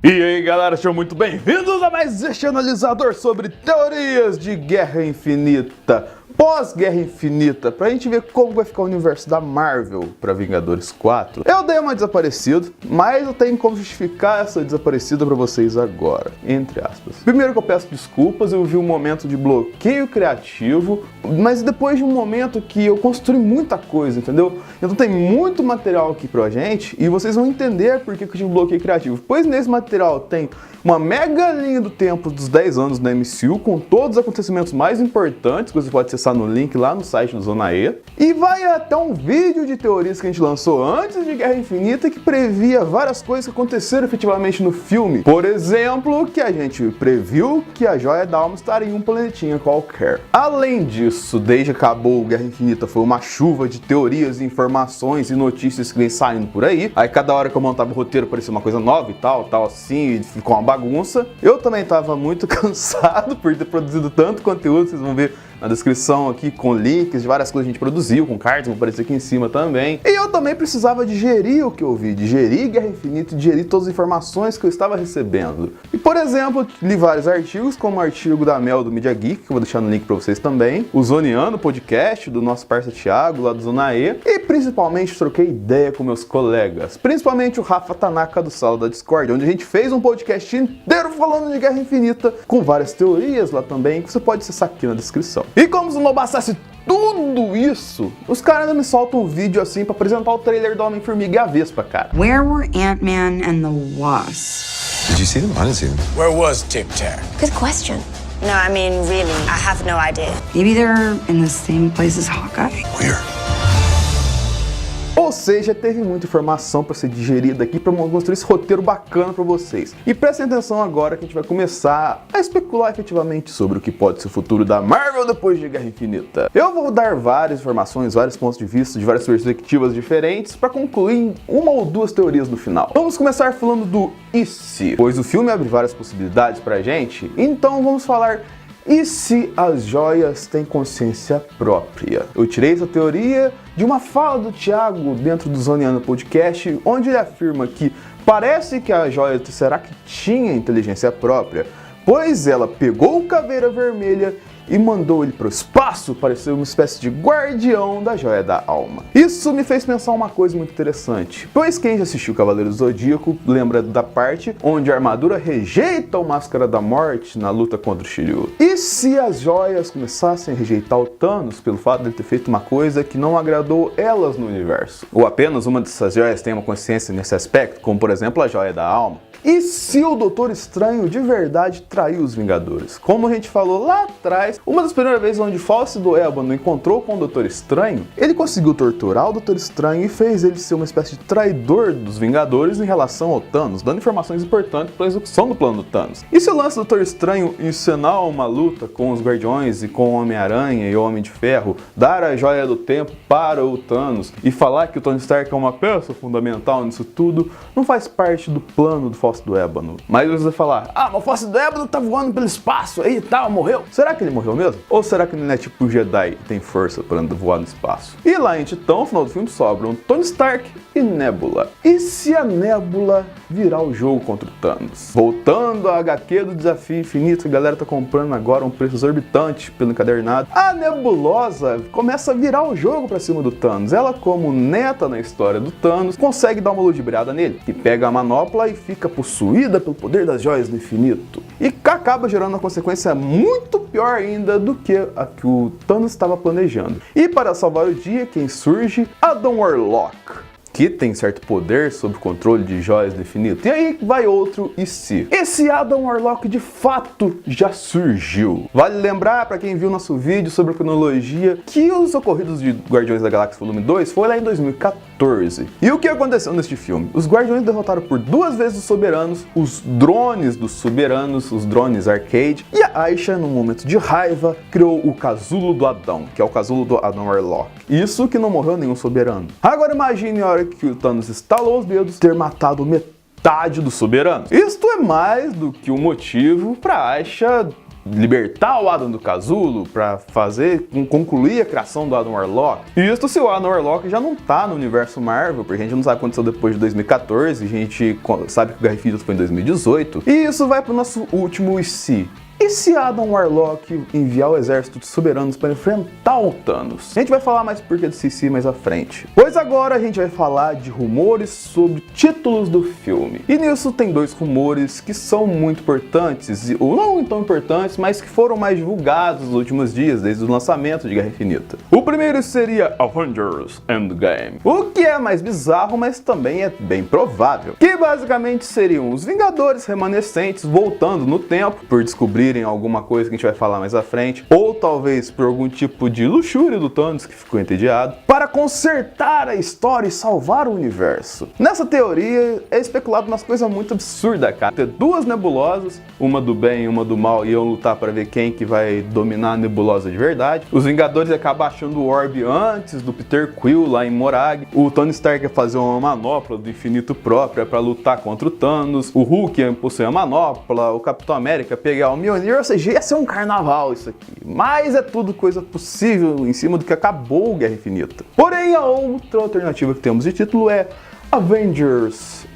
E aí galera, sejam muito bem-vindos a mais este analisador sobre teorias de Guerra Infinita, pós-Guerra Infinita, pra gente ver como vai ficar o universo da Marvel pra Vingadores 4. Eu dei uma desaparecida, mas eu tenho como justificar essa desaparecida pra vocês agora, entre aspas. Primeiro que eu peço desculpas, eu vi um momento de bloqueio criativo, mas depois de um momento que eu construí muita coisa, entendeu? Então tem muito material aqui pra gente e vocês vão entender por que eu tive um bloqueio criativo. Pois nesse material tem uma mega linha do tempo dos 10 anos da MCU, com todos os acontecimentos mais importantes, que você pode acessar no link lá no site do Zona E. E vai até um vídeo de teorias que a gente lançou antes de Guerra Infinita, que previa várias coisas que aconteceram efetivamente no filme. Por exemplo, que a gente previu que a Joia da Alma estaria em um planetinha qualquer. Além disso, desde que acabou Guerra Infinita, foi uma chuva de teorias, informações e notícias que vem saindo por aí. Aí cada hora que eu montava o roteiro parecia uma coisa nova e tal assim, e ficou uma bagunça. Eu também estava muito cansado por ter produzido tanto conteúdo, vocês vão ver na descrição aqui com links de várias coisas que a gente produziu, com cartas, vão aparecer aqui em cima também. E eu também precisava digerir o que eu vi, digerir Guerra Infinita e digerir todas as informações que eu estava recebendo. E por exemplo, li vários artigos, como o artigo da Mel do Media Geek, que eu vou deixar no link pra vocês também, o Zoneando podcast do nosso parceiro Thiago, lá do Zona E, e principalmente troquei ideia com meus colegas, principalmente o Rafa Tanaka do Sala da Discord, onde a gente fez um podcast inteiro falando de Guerra Infinita, com várias teorias lá também, que você pode acessar aqui na descrição. E como se não bastasse tudo isso, os caras ainda me soltam um vídeo assim pra apresentar o trailer do Homem-Formiga e a Vespa, cara. Where were Ant-Man and the Wasp? Did you see them? I didn't see them. Where was Tic Tac? Good question. No, I mean, really, I have no idea. Maybe they're in the same place as Hawkeye? Where? Ou seja, teve muita informação para ser digerida aqui para construir esse roteiro bacana para vocês. E prestem atenção agora que a gente vai começar a especular efetivamente sobre o que pode ser o futuro da Marvel depois de Guerra Infinita. Eu vou dar várias informações, vários pontos de vista, de várias perspectivas diferentes para concluir em uma ou duas teorias no final. Vamos começar falando do e se, pois o filme abre várias possibilidades pra gente, então vamos falar: e se as joias têm consciência própria? Eu tirei essa teoria de uma fala do Thiago dentro do Zoneando Podcast, onde ele afirma que parece que a joia Tesseract tinha inteligência própria, pois ela pegou o Caveira Vermelha e mandou ele para o espaço para ser uma espécie de guardião da Joia da Alma. Isso me fez pensar uma coisa muito interessante, pois quem já assistiu Cavaleiro do Zodíaco lembra da parte onde a armadura rejeita o Máscara da Morte na luta contra o Shiryu. E se as joias começassem a rejeitar o Thanos pelo fato de ele ter feito uma coisa que não agradou elas no universo? Ou apenas uma dessas joias tem uma consciência nesse aspecto, como por exemplo a Joia da Alma? E se o Doutor Estranho de verdade traiu os Vingadores? Como a gente falou lá atrás, uma das primeiras vezes onde Fawcett do Ébano encontrou com o Doutor Estranho, ele conseguiu torturar o Doutor Estranho e fez ele ser uma espécie de traidor dos Vingadores em relação ao Thanos, dando informações importantes para a execução do plano do Thanos. E se o lance do Doutor Estranho encenar uma luta com os Guardiões e com o Homem-Aranha e o Homem de Ferro, dar a Joia do Tempo para o Thanos e falar que o Tony Stark é uma peça fundamental nisso tudo, não faz parte do plano do Fawcett do Ébano? Mas você vai falar: ah, mas o Fawcett do Ébano tá voando pelo espaço aí e tal, morreu. Será que ele morreu mesmo? Ou será que ele não é tipo o Jedi e tem força para voar no espaço? E lá em Titã, no final do filme, sobram Tony Stark e Nebula. E se a Nebula virar o jogo contra o Thanos? Voltando à HQ do Desafio Infinito, que a galera tá comprando agora um preço exorbitante pelo encadernado, a Nebulosa começa a virar o jogo pra cima do Thanos. Ela, como neta na história do Thanos, consegue dar uma ludibriada nele, e pega a manopla e fica possuída pelo poder das joias do infinito. E acaba gerando uma consequência muito pior ainda do que a que o Thanos estava planejando. E para salvar o dia, quem surge? Adam Warlock, que tem certo poder sobre o controle de joias do infinito. E aí vai outro e se. Esse Adam Warlock de fato já surgiu. Vale lembrar, para quem viu nosso vídeo sobre a cronologia, que os ocorridos de Guardiões da Galáxia Volume 2 foi lá em 2014. E o que aconteceu neste filme? Os Guardiões derrotaram por 2 vezes os Soberanos, os drones dos Soberanos, os drones Arcade, e a Aisha, num momento de raiva, criou o Casulo do Adão, que é o Casulo do Adam Warlock. Isso que não morreu nenhum Soberano. Agora imagine a hora que o Thanos estalou os dedos ter matado metade dos Soberanos. Isto é mais do que um motivo para Aisha libertar o Adam do casulo, pra concluir a criação do Adam Warlock. E isso se o Adam Warlock já não tá no universo Marvel, porque a gente não sabe o que aconteceu depois de 2014, a gente sabe que o Guerra Infinita foi em 2018. E isso vai pro nosso último E se Adam Warlock enviar o exército de soberanos para enfrentar o Thanos? A gente vai falar mais porquê do CC mais à frente. Pois agora a gente vai falar de rumores sobre títulos do filme. E nisso tem dois rumores que são muito importantes, ou não tão importantes, mas que foram mais divulgados nos últimos dias, desde o lançamento de Guerra Infinita. O primeiro seria Avengers Endgame, o que é mais bizarro, mas também é bem provável. Que basicamente seriam os Vingadores remanescentes voltando no tempo, por descobrir alguma coisa que a gente vai falar mais à frente, ou talvez por algum tipo de luxúria do Thanos que ficou entediado, para consertar a história e salvar o universo. Nessa teoria é especulado umas coisas muito absurdas, cara. Ter duas nebulosas, uma do bem e uma do mal, e iam lutar para ver quem que vai dominar a nebulosa de verdade. Os Vingadores acabam achando o Orb antes do Peter Quill lá em Morag. O Tony Stark ia fazer uma manopla do infinito própria para lutar contra o Thanos. O Hulk ia possuir a manopla, o Capitão América pegar o Mjolnir. Ou seja, ia ser um carnaval isso aqui. Mas é tudo coisa possível em cima do que acabou Guerra Infinita. Porém, a outra alternativa que temos de título é Avengers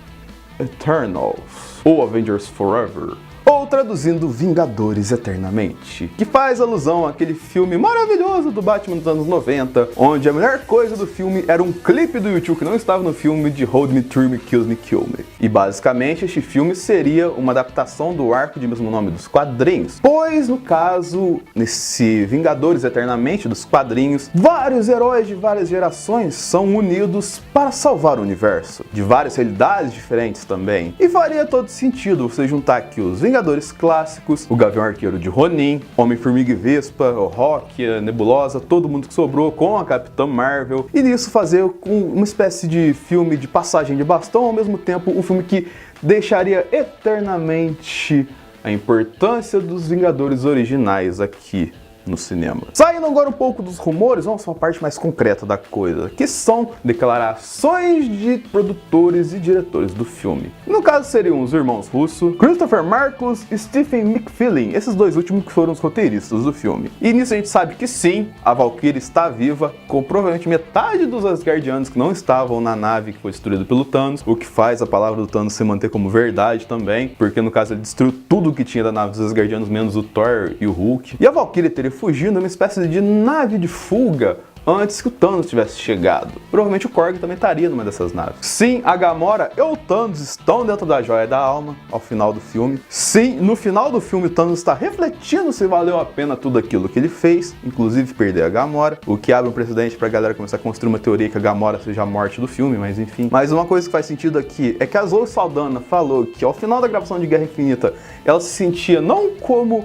Eternals, ou Avengers Forever, ou traduzindo Vingadores Eternamente, que faz alusão àquele filme maravilhoso do Batman dos anos 90, onde a melhor coisa do filme era um clipe do YouTube que não estava no filme de Hold Me, Thrill Me, Kill Me, Kill Me. E basicamente este filme seria uma adaptação do arco de mesmo nome dos quadrinhos, pois no caso, nesse Vingadores Eternamente dos quadrinhos, vários heróis de várias gerações são unidos para salvar o universo, de várias realidades diferentes também. E faria todo sentido você juntar aqui os Vingadores clássicos, o Gavião Arqueiro de Ronin, Homem-Formiga e Vespa, o Rock, a Nebulosa, todo mundo que sobrou com a Capitã Marvel, e nisso fazer uma espécie de filme de passagem de bastão, ao mesmo tempo um filme que deixaria eternamente a importância dos Vingadores originais aqui no cinema. Saindo agora um pouco dos rumores, vamos para uma parte mais concreta da coisa, que são declarações de produtores e diretores do filme. No caso seriam os irmãos Russo, Christopher Marcus e Stephen McFeely, esses dois últimos que foram os roteiristas do filme. E nisso a gente sabe que sim, a Valkyrie está viva, com provavelmente metade dos Asgardianos que não estavam na nave que foi destruída pelo Thanos, o que faz a palavra do Thanos se manter como verdade também, porque no caso ele destruiu tudo que tinha da nave dos Asgardianos, menos o Thor e o Hulk. E a Valkyrie teria fugindo uma espécie de nave de fuga antes que o Thanos tivesse chegado. Provavelmente o Korg também estaria numa dessas naves. Sim, a Gamora e o Thanos estão dentro da Joia da Alma ao final do filme. Sim, no final do filme o Thanos está refletindo se valeu a pena tudo aquilo que ele fez, inclusive perder a Gamora, o que abre um precedente pra galera começar a construir uma teoria que a Gamora seja a morte do filme, mas enfim. Mas uma coisa que faz sentido aqui é que a Zoe Saldana falou que ao final da gravação de Guerra Infinita ela se sentia não como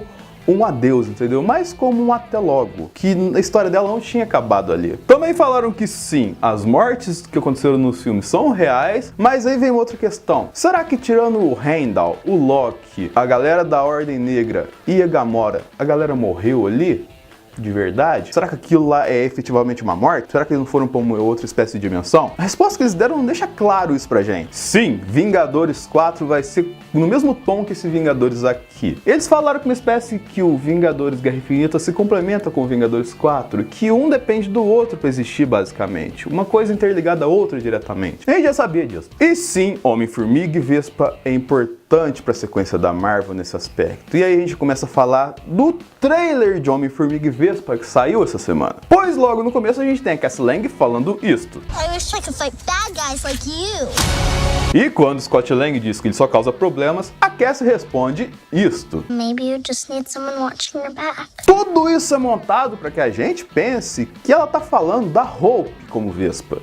um adeus, entendeu? Mas como um até logo, que a história dela não tinha acabado ali. Também falaram que sim, as mortes que aconteceram no filme são reais, mas aí vem outra questão. Será que tirando o Heimdall, o Loki, a galera da Ordem Negra e a Gamora, a galera morreu ali? De verdade? Será que aquilo lá é efetivamente uma morte? Será que eles não foram para uma outra espécie de dimensão? A resposta que eles deram não deixa claro isso pra gente. Sim, Vingadores 4 vai ser no mesmo tom que esse Vingadores aqui. Eles falaram que uma espécie que o Vingadores Guerra Infinita se complementa com o Vingadores 4, que um depende do outro para existir basicamente. Uma coisa interligada à outra diretamente. A gente já sabia disso. E sim, Homem-Formiga e Vespa é importante para a sequência da Marvel nesse aspecto. E aí a gente começa a falar do trailer de Homem-Formiga e Vespa que saiu essa semana. Pois logo no começo a gente tem a Cassie Lang falando isto. I wish I could fight bad guys like you. E quando Scott Lang diz que ele só causa problemas, a Cassie responde isto. Maybe you just need someone watching your back. Tudo isso é montado para que a gente pense que ela tá falando da Hope como Vespa.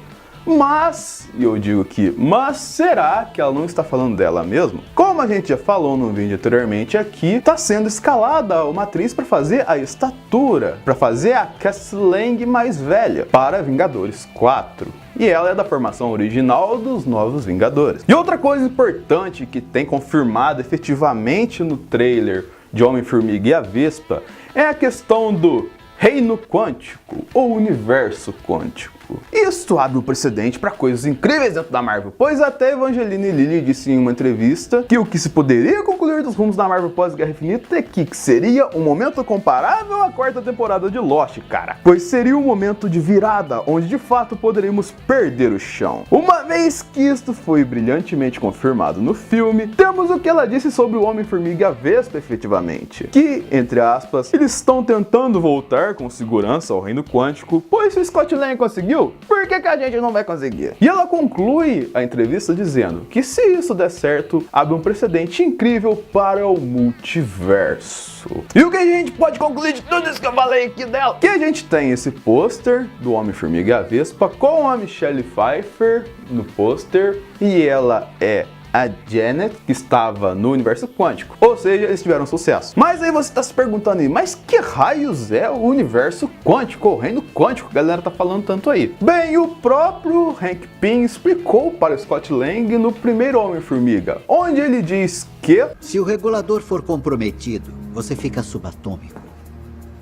Mas, e eu digo aqui, mas será que ela não está falando dela mesmo? Como a gente já falou no vídeo anteriormente aqui, está sendo escalada uma atriz para fazer a estatura, para fazer a Cassie Lang mais velha, para Vingadores 4. E ela é da formação original dos Novos Vingadores. E outra coisa importante que tem confirmado efetivamente no trailer de Homem-Formiga e a Vespa é a questão do reino quântico ou universo quântico. quântico. Isso abre o precedente para coisas incríveis dentro da Marvel, pois até Evangeline Lilly disse em uma entrevista que o que se poderia concluir dos rumos da Marvel pós-Guerra Infinita é que seria um momento comparável à quarta temporada de Lost, cara. Pois seria um momento de virada, onde de fato poderíamos perder o chão. Uma vez que isto foi brilhantemente confirmado no filme, temos o que ela disse sobre o Homem-Formiga e a Vespa efetivamente. Que, entre aspas, eles estão tentando voltar com segurança ao reino quântico, pois se o Scott Lang conseguiu, por que a gente não vai conseguir? E ela conclui a entrevista dizendo que se isso der certo, abre um precedente incrível para o multiverso. E o que a gente pode concluir de tudo isso que eu falei aqui dela? Que a gente tem esse pôster do Homem-Formiga e a Vespa com a Michelle Pfeiffer no pôster, e ela é a Janet, que estava no universo quântico. Ou seja, eles tiveram sucesso. Mas aí você está se perguntando aí, mas que raios é o universo quântico, o reino quântico, que a galera tá falando tanto aí? Bem, o próprio Hank Pym explicou para o Scott Lang no primeiro Homem-Formiga, onde ele diz que... Se o regulador for comprometido, você fica subatômico.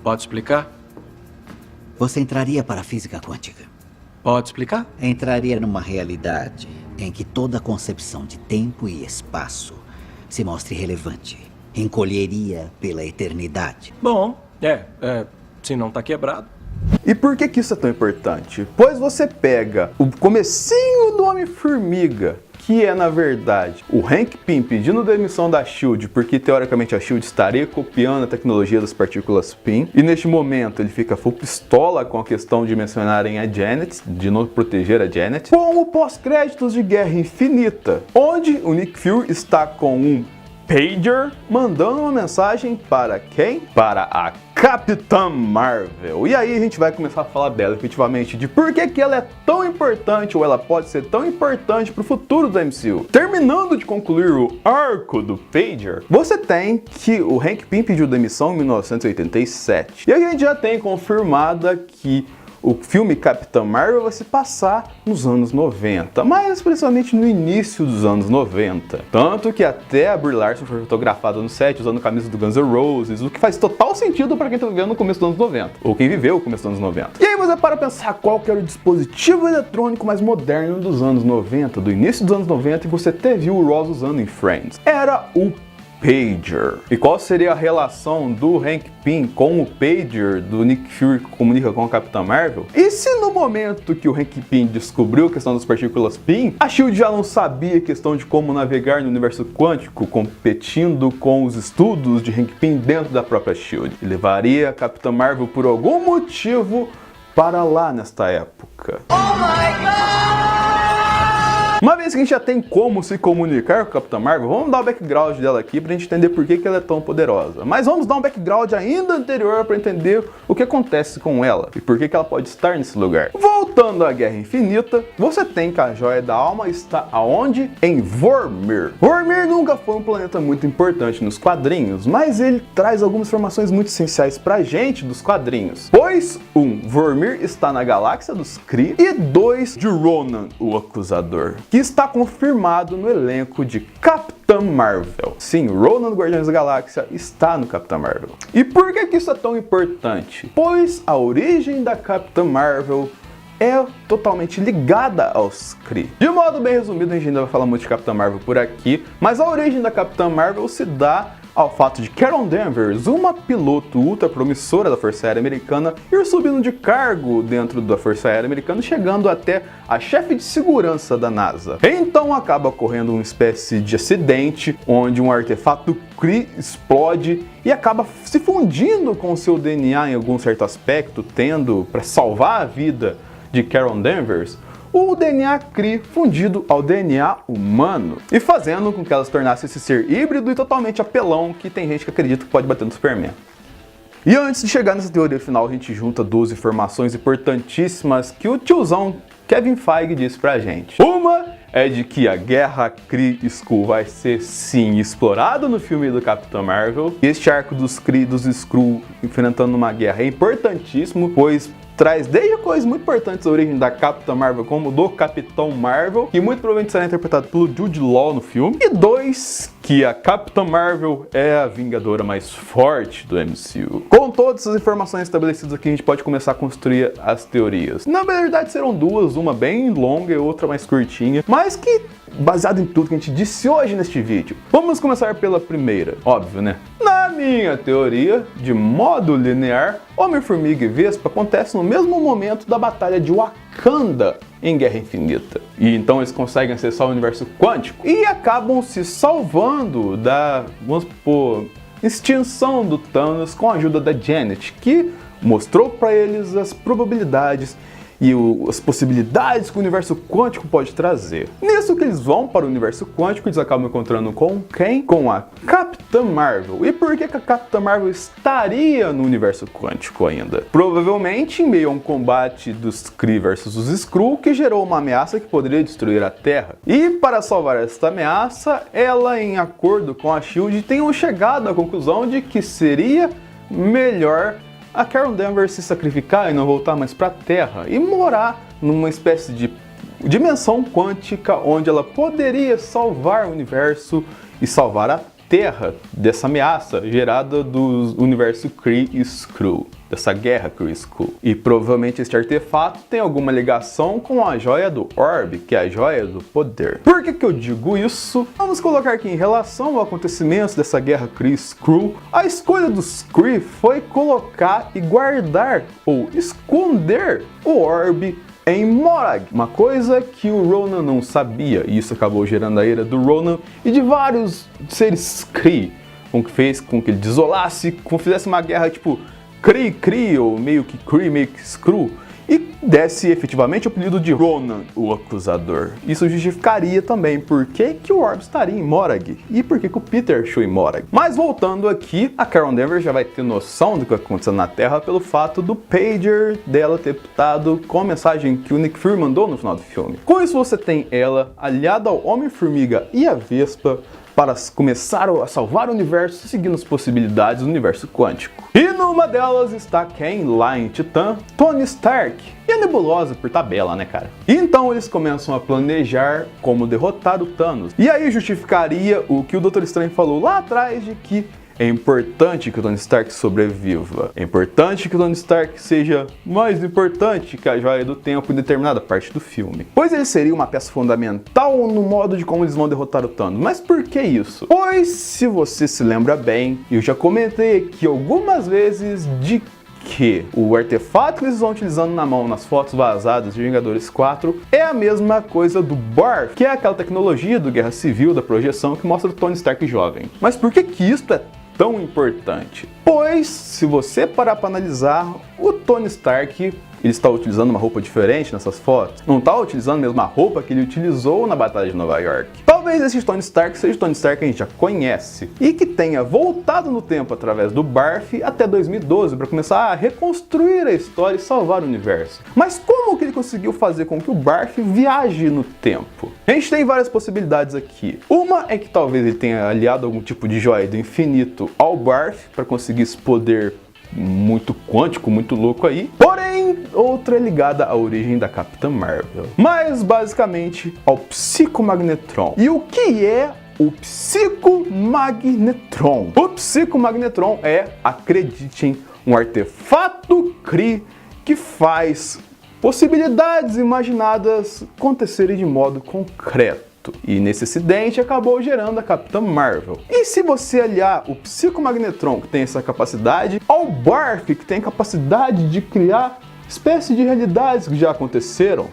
Pode explicar? Você entraria para a física quântica. Pode explicar? Entraria numa realidade em que toda a concepção de tempo e espaço se mostre relevante. Encolheria pela eternidade. Bom, se não tá quebrado. E por que isso é tão importante? Pois você pega o comecinho do Homem-Formiga, que é, na verdade, o Hank Pym pedindo demissão da SHIELD, porque teoricamente a SHIELD estaria copiando a tecnologia das partículas Pym, e neste momento ele fica full pistola com a questão de mencionarem a Janet, de não proteger a Janet, com o pós-créditos de Guerra Infinita, onde o Nick Fury está com um pager mandando uma mensagem para quem? Para a Capitã Marvel. E aí a gente vai começar a falar dela efetivamente, de por que ela é tão importante, ou ela pode ser tão importante para o futuro do MCU. Terminando de concluir o arco do pager, você tem que o Hank Pym pediu demissão em 1987. E a gente já tem confirmada que o filme Capitã Marvel vai se passar nos anos 90, mas principalmente no início dos anos 90. Tanto que até a Brie Larson foi fotografada no set usando camisa do Guns N' Roses, o que faz total sentido para quem tá vivendo no começo dos anos 90, ou quem viveu o começo dos anos 90. E aí você para pensar qual que era o dispositivo eletrônico mais moderno dos anos 90, do início dos anos 90, e você até viu o Ross usando em Friends. Era o pager. E qual seria a relação do Hank Pym com o pager do Nick Fury que comunica com a Capitã Marvel? E se no momento que o Hank Pym descobriu a questão das partículas Pym, a SHIELD já não sabia a questão de como navegar no universo quântico, competindo com os estudos de Hank Pym dentro da própria SHIELD? E levaria a Capitã Marvel por algum motivo para lá nesta época. Oh my God! Uma vez que a gente já tem como se comunicar com a Capitã Marvel, vamos dar o background dela aqui pra gente entender por que ela é tão poderosa. Mas vamos dar um background ainda anterior pra entender o que acontece com ela e por que ela pode estar nesse lugar. Voltando à Guerra Infinita, você tem que a Joia da Alma está aonde? Em Vormir. Vormir nunca foi um planeta muito importante nos quadrinhos, mas ele traz algumas informações muito essenciais pra gente dos quadrinhos. Pois, Vormir está na galáxia dos Kree, e 2, de Ronan, o Acusador, que está confirmado no elenco de Capitã Marvel. Sim, Ronan do Guardiões da Galáxia está no Capitã Marvel. E por que isso é tão importante? Pois a origem da Capitã Marvel é totalmente ligada aos Kree. De modo bem resumido, a gente ainda vai falar muito de Capitã Marvel por aqui, mas a origem da Capitã Marvel se dá ao fato de Carol Danvers, uma piloto ultra promissora da Força Aérea Americana, ir subindo de cargo dentro da Força Aérea Americana, chegando até a chefe de segurança da NASA. Então acaba ocorrendo uma espécie de acidente, onde um artefato Kree explode e acaba se fundindo com o seu DNA em algum certo aspecto, tendo, para salvar a vida de Carol Danvers, o DNA Kree fundido ao DNA humano, e fazendo com que ela se tornasse esse ser híbrido e totalmente apelão que tem gente que acredita que pode bater no Superman. E antes de chegar nessa teoria final, a gente junta duas informações importantíssimas que o tiozão Kevin Feige disse pra gente. Uma é de que a guerra Kree-Skrull vai ser sim explorada no filme do Capitão Marvel. Este arco dos Kree e dos Skrull enfrentando uma guerra é importantíssimo, pois traz desde coisas muito importantes da origem da Capitã Marvel, como do Capitão Marvel, que muito provavelmente será interpretado pelo Jude Law no filme. E 2, que a Capitã Marvel é a Vingadora mais forte do MCU. Com todas essas informações estabelecidas aqui, a gente pode começar a construir as teorias. Na verdade serão duas, uma bem longa e outra mais curtinha, mas que baseado em tudo que a gente disse hoje neste vídeo. Vamos começar pela primeira, óbvio, né? Na minha teoria, de modo linear, Homem-Formiga e Vespa acontecem no mesmo momento da Batalha de Wakanda em Guerra Infinita. E então eles conseguem acessar o universo quântico e acabam se salvando da, vamos supor, extinção do Thanos com a ajuda da Janet, que mostrou para eles as probabilidades e as possibilidades que o universo quântico pode trazer. Nisso que eles vão para o universo quântico, eles acabam encontrando com quem? Com a Capitã Marvel. E por que a Capitã Marvel estaria no universo quântico ainda? Provavelmente em meio a um combate dos Kree versus os Skrull, que gerou uma ameaça que poderia destruir a Terra. E para salvar esta ameaça, ela, em acordo com a SHIELD, tem chegado à conclusão de que seria melhor a Carol Danvers se sacrificar e não voltar mais para a Terra e morar numa espécie de dimensão quântica onde ela poderia salvar o universo e salvar a Terra dessa ameaça gerada do universo Kree e Skrull, dessa guerra Kree e Skrull. E provavelmente este artefato tem alguma ligação com a joia do Orb, que é a joia do poder. Por que eu digo isso? Vamos colocar aqui em relação aos acontecimentos dessa guerra Kree e Skrull. A escolha dos Kree foi colocar e guardar ou esconder o Orb em Morag, uma coisa que o Ronan não sabia, e isso acabou gerando a ira do Ronan e de vários seres Kree, o que fez com que ele desolasse, fizesse uma guerra tipo Kree, ou meio que Kree, meio que Skrull, e desse efetivamente o apelido de Ronan, o Acusador. Isso justificaria também por que o Orb estaria em Morag e por que o Peter achou em Morag. Mas voltando aqui, a Carol Danvers já vai ter noção do que vai acontecer na Terra pelo fato do pager dela ter pitado com a mensagem que o Nick Fury mandou no final do filme. Com isso você tem ela aliada ao Homem-Formiga e a Vespa para começar a salvar o universo seguindo as possibilidades do universo quântico. E numa delas está quem? Lá em Titã, Tony Stark. E a Nebulosa por tabela, né, cara? E então eles começam a planejar como derrotar o Thanos. E aí justificaria o que o Doutor Estranho falou lá atrás de que é importante que o Tony Stark sobreviva. É importante que o Tony Stark seja mais importante que a Joia do Tempo em determinada parte do filme. Pois ele seria uma peça fundamental no modo de como eles vão derrotar o Thanos. Mas por que isso? Pois, se você se lembra bem, eu já comentei aqui algumas vezes de que o artefato que eles estão utilizando na mão nas fotos vazadas de Vingadores 4 é a mesma coisa do Barf, que é aquela tecnologia do Guerra Civil, da projeção, que mostra o Tony Stark jovem. Mas por que isto é tão importante? Pois, se você parar para analisar, o Tony Stark, ele está utilizando uma roupa diferente nessas fotos. Não está utilizando a mesma roupa que ele utilizou na Batalha de Nova York. Talvez esse Tony Stark seja o Tony Stark que a gente já conhece e que tenha voltado no tempo através do Barf até 2012 para começar a reconstruir a história e salvar o universo. Mas como que ele conseguiu fazer com que o Barf viaje no tempo? A gente tem várias possibilidades aqui. Uma é que talvez ele tenha aliado algum tipo de joia do infinito ao Barf para conseguir esse poder muito quântico, muito louco aí. Porém, outra é ligada à origem da Capitã Marvel, mas basicamente ao Psicomagnetron. E o que é o Psicomagnetron? O Psicomagnetron é, acreditem, um artefato Kree que faz possibilidades imaginadas acontecerem de modo concreto. E nesse acidente acabou gerando a Capitã Marvel. E se você aliar o Psicomagnetron, que tem essa capacidade, ao Barf, que tem a capacidade de criar espécie de realidades que já aconteceram,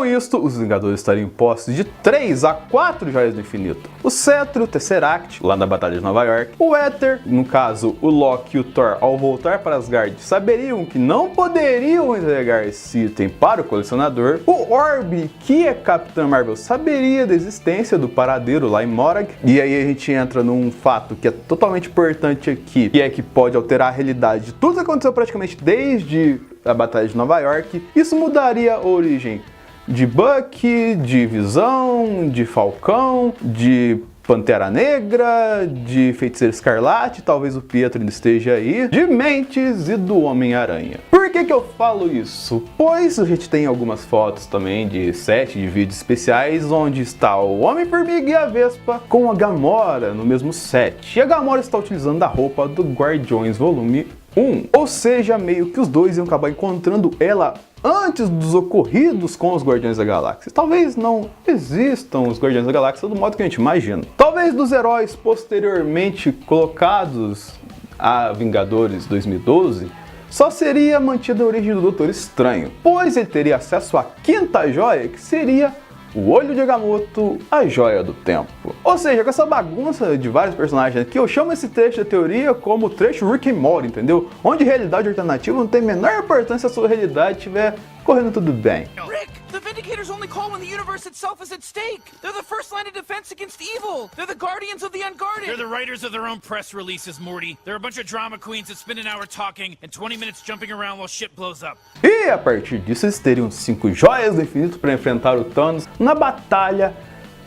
com isto, os Vingadores estariam em posse de 3 a 4 joias do infinito. O Cetro, o Tesseract, lá na Batalha de Nova York. O Éter, no caso, o Loki e o Thor, ao voltar para Asgard, saberiam que não poderiam entregar esse item para o colecionador. O Orb, que é Capitã Marvel, saberia da existência do paradeiro lá em Morag. E aí a gente entra num fato que é totalmente importante aqui, que é que pode alterar a realidade de tudo que aconteceu praticamente desde a Batalha de Nova York. Isso mudaria a origem de Bucky, de Visão, de Falcão, de Pantera Negra, de Feiticeiro Escarlate, talvez o Pietro ainda esteja aí, de Mentes e do Homem-Aranha. Por que que eu falo isso? Pois a gente tem algumas fotos também de set, de vídeos especiais, onde está o Homem-Formiga e a Vespa com a Gamora no mesmo set. E a Gamora está utilizando a roupa do Guardiões Volume 1. Ou seja, meio que os dois iam acabar encontrando ela antes dos ocorridos com os Guardiões da Galáxia. Talvez não existam os Guardiões da Galáxia do modo que a gente imagina. Talvez dos heróis posteriormente colocados a Vingadores 2012, só seria mantida a origem do Doutor Estranho, pois ele teria acesso à quinta joia, que seria o Olho de Agamotto, a Joia do Tempo. Ou seja, com essa bagunça de vários personagens aqui, eu chamo esse trecho da teoria como trecho Rick and Morty, entendeu? Onde realidade alternativa não tem a menor importância se a sua realidade estiver correndo tudo bem. Rick, the Vindicators only call when the universe itself is at stake. They're the first line of defense against evil. They're the guardians of the unguarded. They're the writers of their own press releases, Morty. They're a bunch of drama queens that spend an hour talking and 20 minutes jumping around while shit blows up. E a partir disso, eles teriam 5 joias do infinito para enfrentar o Thanos na batalha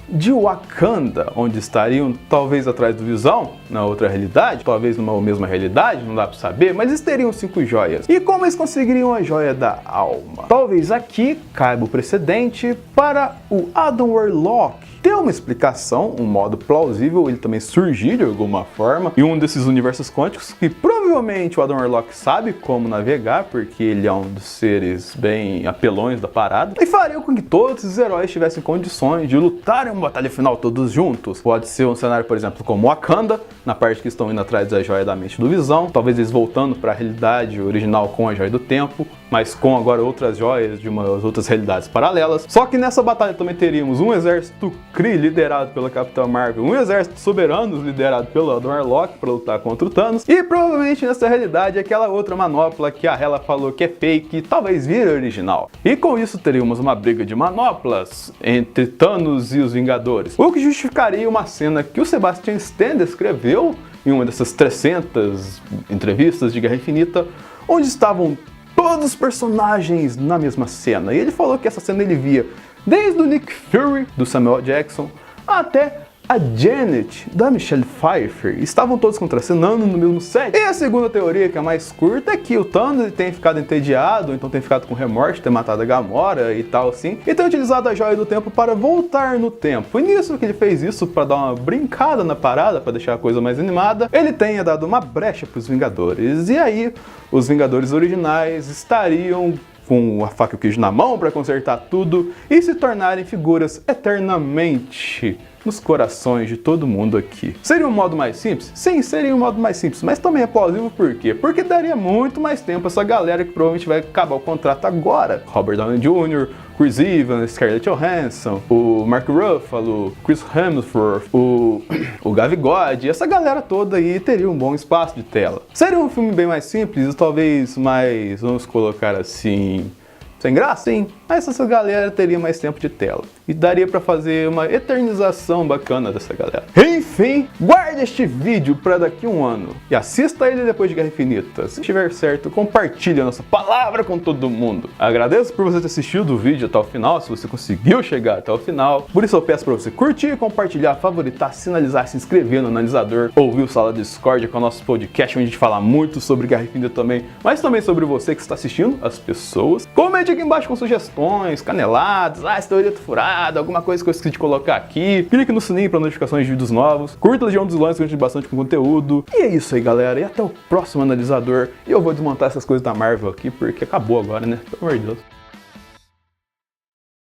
de Wakanda, onde estariam talvez atrás do Visão, na outra realidade, talvez numa mesma realidade, não dá pra saber, mas eles teriam 5 joias. E como eles conseguiriam a joia da alma? Talvez aqui caiba o precedente para o Adam Warlock ter uma explicação, um modo plausível, ele também surgir de alguma forma em um desses universos quânticos que provavelmente o Adam Warlock sabe como navegar, porque ele é um dos seres bem apelões da parada, e faria com que todos os heróis tivessem condições de lutar em uma batalha final todos juntos. Pode ser um cenário, por exemplo, como Wakanda, na parte que estão indo atrás da joia da mente do Visão, talvez eles voltando para a realidade original com a joia do tempo, mas com agora outras joias de umas outras realidades paralelas. Só que nessa batalha também teríamos um exército Kree liderado pela Capitã Marvel, um exército Soberanos liderado pelo Adam Warlock para lutar contra o Thanos, e provavelmente nessa realidade aquela outra manopla que a Hela falou que é fake, talvez vire original. E com isso teríamos uma briga de manoplas entre Thanos e os Vingadores, o que justificaria uma cena que o Sebastian Stan descreveu em uma dessas 300 entrevistas de Guerra Infinita, onde estavam todos os personagens na mesma cena. E ele falou que essa cena ele via desde o Nick Fury, do Samuel Jackson, até a Janet, da Michelle Pfeiffer. Estavam todos contracenando no mesmo set. E a segunda teoria, que é mais curta, é que o Thanos tem ficado entediado, então tem ficado com remorso de ter matado a Gamora e tal assim, e tem utilizado a Joia do Tempo para voltar no tempo. E nisso que ele fez isso, para dar uma brincada na parada, para deixar a coisa mais animada, ele tenha dado uma brecha para os Vingadores. E aí, os Vingadores originais estariam com a faca e o queijo na mão para consertar tudo e se tornarem figuras eternamente nos corações de todo mundo aqui. Seria um modo mais simples? Sim, seria um modo mais simples, mas também é plausível por quê? Porque daria muito mais tempo a essa galera que provavelmente vai acabar o contrato agora. Robert Downey Jr., Chris Evans, Scarlett Johansson, o Mark Ruffalo, Chris Hemsworth, o Gavigode, essa galera toda aí teria um bom espaço de tela. Seria um filme bem mais simples, talvez mais, vamos colocar assim, sem graça? Sim, mas essa galera teria mais tempo de tela. E daria pra fazer uma eternização bacana dessa galera. Enfim, guarde este vídeo pra daqui a um ano. E assista ele depois de Guerra Infinita. Se estiver certo, compartilhe a nossa palavra com todo mundo. Agradeço por você ter assistido o vídeo até o final, se você conseguiu chegar até o final. Por isso eu peço pra você curtir, compartilhar, favoritar, sinalizar, se inscrever no analisador, ouvir o Sala Discord, que é o nosso podcast onde a gente fala muito sobre Guerra Infinita também, mas também sobre você que está assistindo, as pessoas. Comente aqui embaixo com sugestões, caneladas, essa teoria tá furada, alguma coisa que eu esqueci de colocar aqui. Clique no sininho para notificações de vídeos novos. Curta Legião dos Vilões, que a gente bastante com conteúdo. E é isso aí, galera. E até o próximo analisador. E eu vou desmontar essas coisas da Marvel aqui, porque acabou agora, né? Pelo amor de Deus.